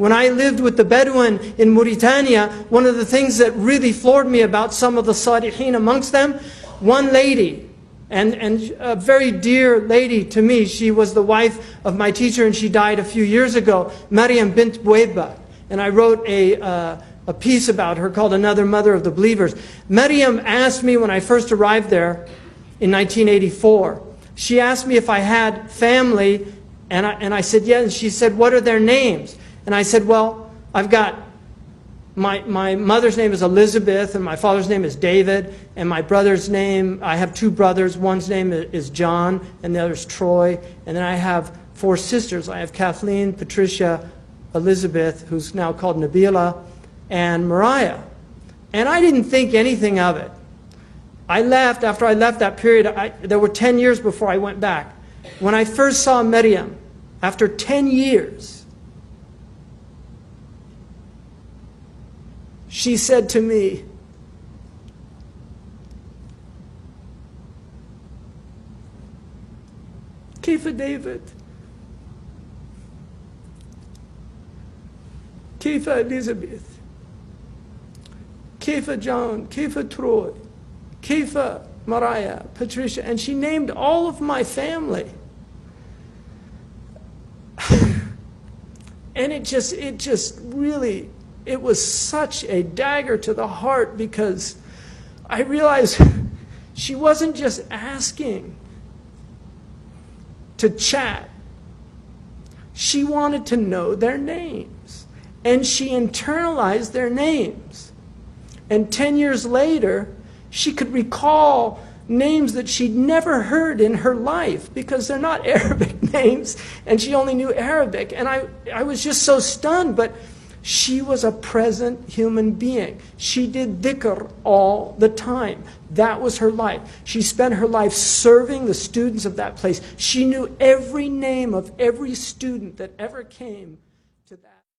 When I lived with the Bedouin in Mauritania, one of the things that really floored me about some of the Salihin amongst them, one lady, and a very dear lady to me, she was the wife of my teacher and she died a few years ago, Maryam bint Boueba. And I wrote a piece about her called Another Mother of the Believers. Maryam asked me when I first arrived there in 1984, she asked me if I had family, and I said, yeah, and she said, what are their names? And I said, well, I've got, my mother's name is Elizabeth, and my father's name is David, and my brother's name, I have two brothers, one's name is John, and the other's Troy, and then I have 4 sisters. I have Kathleen, Patricia, Elizabeth, who's now called Nabila, and Mariah. And I didn't think anything of it. I left, after I left that period, there were 10 years before I went back. When I first saw Maryam, after 10 years, she said to me, كيف ديفيد؟ كيف إليزابيث؟ كيف جون؟ كيف تروي؟ كيف Mariah, Patricia? And she named all of my family. And it just really, it was such a dagger to the heart, because I realized she wasn't just asking to chat. She wanted to know their names. And she internalized their names. And 10 years later, she could recall names that she'd never heard in her life, because they're not Arabic names, and she only knew Arabic. And I was just so stunned, but she was a present human being. She did dhikr all the time. That was her life. She spent her life serving the students of that place. She knew every name of every student that ever came